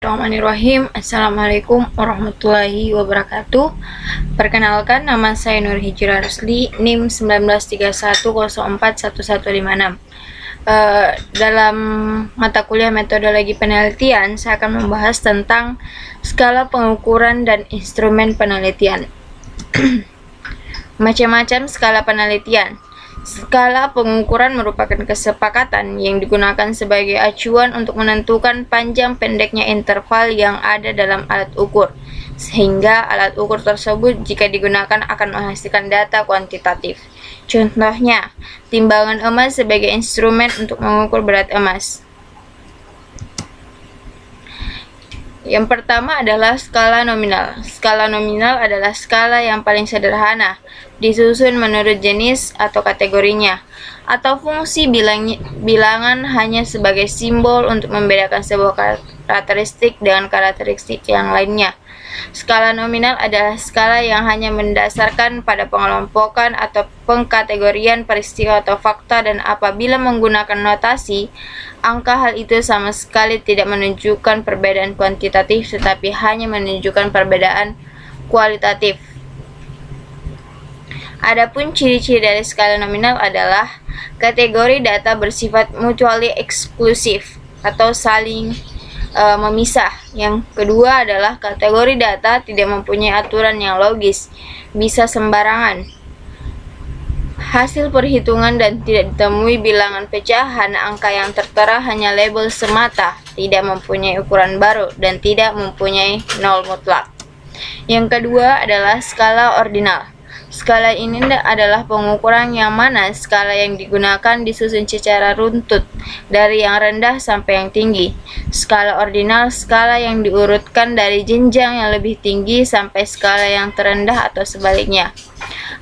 Bismillahirrahmanirrahim. Assalamualaikum warahmatullahi wabarakatuh. Perkenalkan, nama saya Nur Hijrah Rusli, NIM 1931041156. Dalam mata kuliah metodologi penelitian, saya akan membahas tentang skala pengukuran dan instrumen penelitian. Macam-macam skala penelitian. Skala pengukuran merupakan kesepakatan yang digunakan sebagai acuan untuk menentukan panjang pendeknya interval yang ada dalam alat ukur, sehingga alat ukur tersebut jika digunakan akan menghasilkan data kuantitatif. Contohnya, timbangan emas sebagai instrumen untuk mengukur berat emas. Yang pertama adalah skala nominal. Skala nominal adalah skala yang paling sederhana, disusun menurut jenis atau kategorinya, atau fungsi bilangan hanya sebagai simbol untuk membedakan sebuah karakteristik dengan karakteristik yang lainnya. Skala nominal adalah skala yang hanya mendasarkan pada pengelompokan atau pengkategorian peristiwa atau fakta, dan apabila menggunakan notasi angka, hal itu sama sekali tidak menunjukkan perbedaan kuantitatif tetapi hanya menunjukkan perbedaan kualitatif. Adapun ciri-ciri dari skala nominal adalah kategori data bersifat mutually eksklusif atau saling memisah. Yang kedua adalah kategori data tidak mempunyai aturan yang logis, bisa sembarangan hasil perhitungan dan tidak ditemui bilangan pecahan. Angka yang tertera hanya label semata, tidak mempunyai ukuran baru, dan tidak mempunyai nol mutlak. Yang kedua adalah skala ordinal. Skala ini adalah pengukuran yang mana skala yang digunakan disusun secara runtut dari yang rendah sampai yang tinggi. Skala ordinal skala yang diurutkan dari jenjang yang lebih tinggi sampai skala yang terendah atau sebaliknya.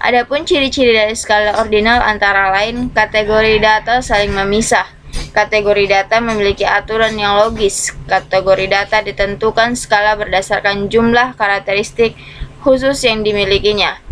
Adapun ciri-ciri dari skala ordinal antara lain kategori data saling memisah. Kategori data memiliki aturan yang logis. Kategori data ditentukan skala berdasarkan jumlah karakteristik khusus yang dimilikinya.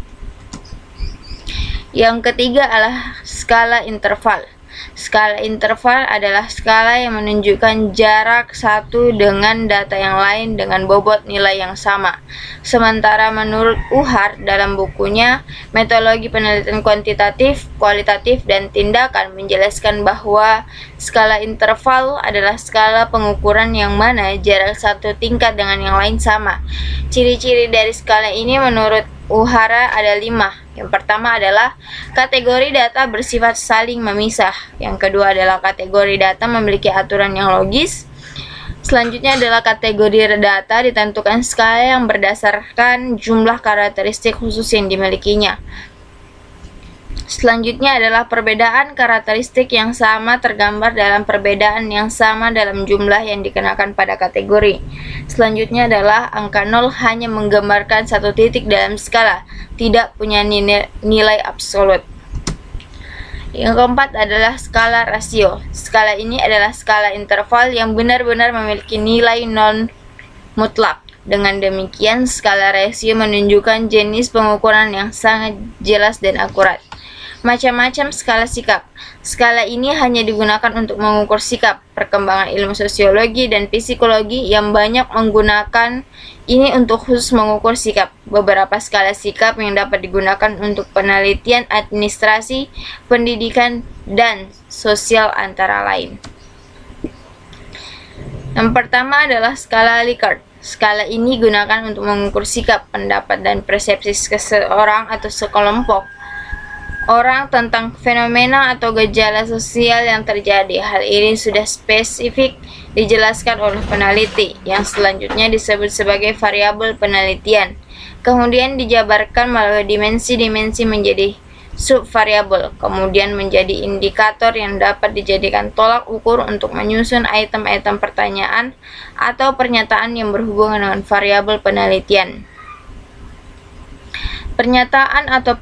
Yang ketiga adalah skala interval. Skala interval adalah skala yang menunjukkan jarak satu dengan data yang lain dengan bobot nilai yang sama. Sementara menurut Uhar dalam bukunya Metodologi Penelitian Kuantitatif, Kualitatif, dan Tindakan menjelaskan bahwa skala interval adalah skala pengukuran yang mana jarak satu tingkat dengan yang lain sama. Ciri-ciri dari skala ini menurut Uhara ada 5. Yang pertama adalah kategori data bersifat saling memisah. Yang kedua adalah kategori data memiliki aturan yang logis. Selanjutnya adalah kategori data ditentukan skala yang berdasarkan jumlah karakteristik khusus yang dimilikinya. Selanjutnya adalah perbedaan karakteristik yang sama tergambar dalam perbedaan yang sama dalam jumlah yang dikenakan pada kategori. Selanjutnya adalah angka 0 hanya menggambarkan satu titik dalam skala, tidak punya nilai absolut. Yang keempat adalah skala rasio. Skala ini adalah skala interval yang benar-benar memiliki nilai non mutlak. Dengan demikian, skala rasio menunjukkan jenis pengukuran yang sangat jelas dan akurat. Macam-macam skala sikap. Skala ini hanya digunakan untuk mengukur sikap. Perkembangan ilmu sosiologi dan psikologi yang banyak menggunakan ini untuk khusus mengukur sikap. Beberapa skala sikap yang dapat digunakan untuk penelitian administrasi, pendidikan, dan sosial antara lain. Yang pertama adalah skala Likert. Skala ini digunakan untuk mengukur sikap, pendapat, dan persepsi seseorang atau sekelompok orang tentang fenomena atau gejala sosial yang terjadi. Hal ini sudah spesifik dijelaskan oleh peneliti, yang selanjutnya disebut sebagai variabel penelitian. Kemudian dijabarkan melalui dimensi-dimensi menjadi subvariabel, kemudian menjadi indikator yang dapat dijadikan tolak ukur untuk menyusun item-item pertanyaan atau pernyataan yang berhubungan dengan variabel penelitian. Pernyataan atau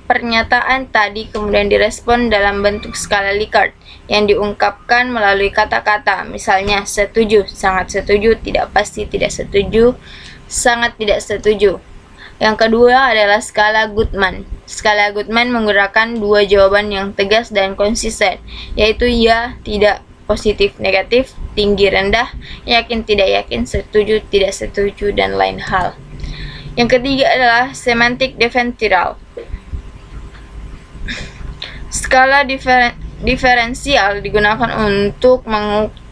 pernyataan tadi kemudian direspon dalam bentuk skala Likert yang diungkapkan melalui kata-kata, misalnya setuju, sangat setuju, tidak pasti, tidak setuju, sangat tidak setuju. Yang kedua adalah skala Goodman. Skala Goodman menggunakan dua jawaban yang tegas dan konsisten, yaitu ya, tidak, positif, negatif, tinggi, rendah, yakin, tidak yakin, setuju, tidak setuju, dan lain hal. Yang ketiga adalah semantik diferensial. Skala diferensial digunakan untuk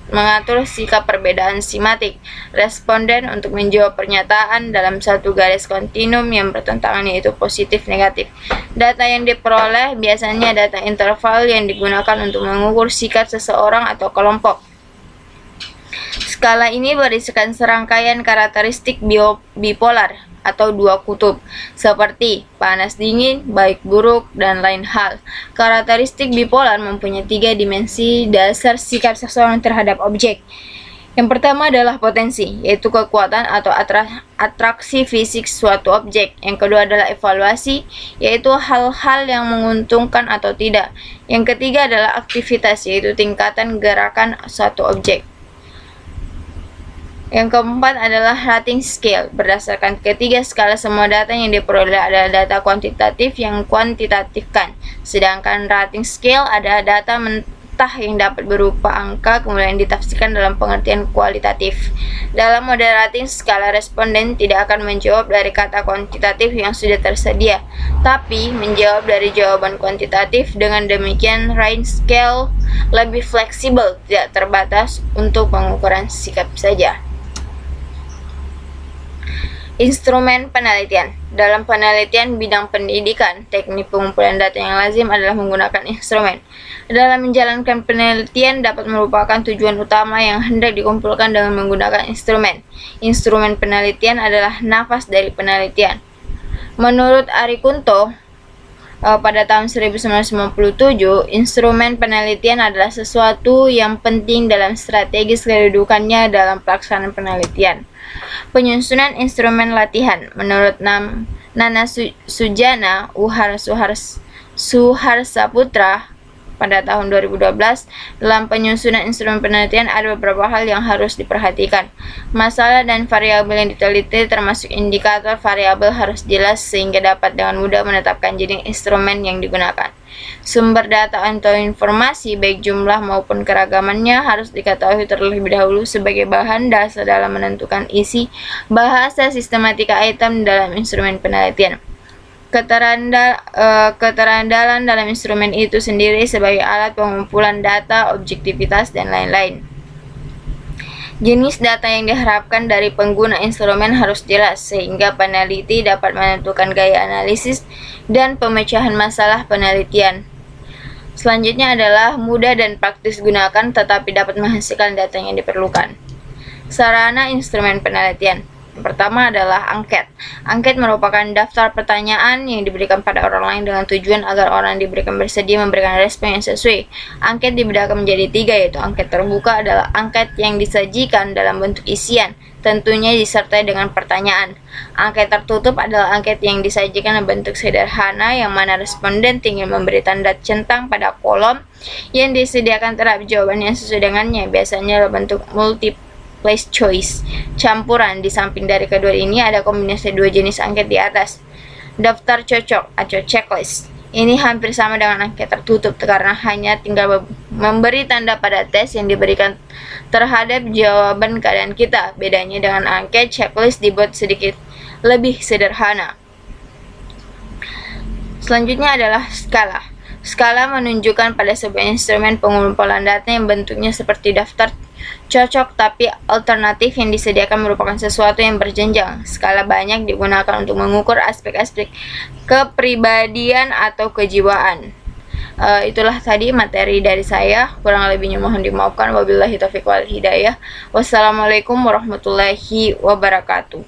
mengatur sikap perbedaan simatik responden untuk menjawab pernyataan dalam satu garis kontinum yang bertentangan, yaitu positif negatif. Data yang diperoleh biasanya data interval yang digunakan untuk mengukur sikap seseorang atau kelompok. Skala ini berisikan serangkaian karakteristik bipolar atau dua kutub, seperti panas dingin, baik buruk, dan lain hal. Karakteristik bipolar mempunyai 3 dimensi dasar sikap seseorang terhadap objek. Yang pertama adalah potensi, yaitu kekuatan atau atraksi fisik suatu objek. Yang kedua adalah evaluasi, yaitu hal-hal yang menguntungkan atau tidak. Yang ketiga adalah aktivitas, yaitu tingkatan gerakan suatu objek. Yang keempat adalah rating scale. Berdasarkan ketiga skala, semua data yang diperoleh adalah data kuantitatif yang kuantitatifkan. Sedangkan rating scale adalah data mentah yang dapat berupa angka kemudian ditafsirkan dalam pengertian kualitatif. Dalam model rating, skala responden tidak akan menjawab dari kata kuantitatif yang sudah tersedia, tapi menjawab dari jawaban kuantitatif. Dengan demikian, rating scale lebih fleksibel, tidak terbatas untuk pengukuran sikap saja. Instrumen penelitian. Dalam penelitian bidang pendidikan, teknik pengumpulan data yang lazim adalah menggunakan instrumen. Dalam menjalankan penelitian dapat merupakan tujuan utama yang hendak dikumpulkan dengan menggunakan instrumen. Instrumen penelitian adalah nafas dari penelitian. Menurut Ari Kunto, pada tahun 1997, instrumen penelitian adalah sesuatu yang penting dalam strategis kedudukannya dalam pelaksanaan penelitian. Penyusunan instrumen latihan. Menurut Nana Sujana Suharsaputra pada tahun 2012, dalam penyusunan instrumen penelitian ada beberapa hal yang harus diperhatikan. Masalah dan variabel yang diteliti termasuk indikator variabel harus jelas sehingga dapat dengan mudah menetapkan jenis instrumen yang digunakan. Sumber data atau informasi baik jumlah maupun keragamannya harus diketahui terlebih dahulu sebagai bahan dasar dalam menentukan isi bahasa sistematika item dalam instrumen penelitian. Keterandalan dalam instrumen itu sendiri sebagai alat pengumpulan data, objektivitas, dan lain-lain. Jenis data yang diharapkan dari pengguna instrumen harus jelas, sehingga peneliti dapat menentukan gaya analisis dan pemecahan masalah penelitian. Selanjutnya adalah mudah dan praktis gunakan tetapi dapat menghasilkan data yang diperlukan. Sarana instrumen penelitian. Yang pertama adalah angket. Angket merupakan daftar pertanyaan yang diberikan pada orang lain dengan tujuan agar orang diberikan bersedia memberikan respon yang sesuai. Angket dibedakan menjadi 3, yaitu angket terbuka adalah angket yang disajikan dalam bentuk isian, tentunya disertai dengan pertanyaan. Angket tertutup adalah angket yang disajikan dalam bentuk sederhana yang mana responden tinggal memberi tanda centang pada kolom yang disediakan terhadap jawaban yang sesuai dengannya, biasanya dalam bentuk multiple choice campuran. Di samping dari kedua ini ada kombinasi dua jenis angket di atas. Daftar cocok atau checklist. Ini hampir sama dengan angket tertutup karena hanya tinggal memberi tanda pada tes yang diberikan terhadap jawaban keadaan kita. Bedanya dengan angket, checklist dibuat sedikit lebih sederhana. Selanjutnya adalah skala. Skala menunjukkan pada sebuah instrumen pengumpulan data yang bentuknya seperti daftar cocok tapi alternatif yang disediakan merupakan sesuatu yang berjenjang. Skala banyak digunakan untuk mengukur aspek-aspek kepribadian atau kejiwaan. Itulah tadi materi dari saya. Kurang lebihnya mohon dimaafkan. Wabillahi taufiq wal hidayah. Wassalamualaikum warahmatullahi wabarakatuh.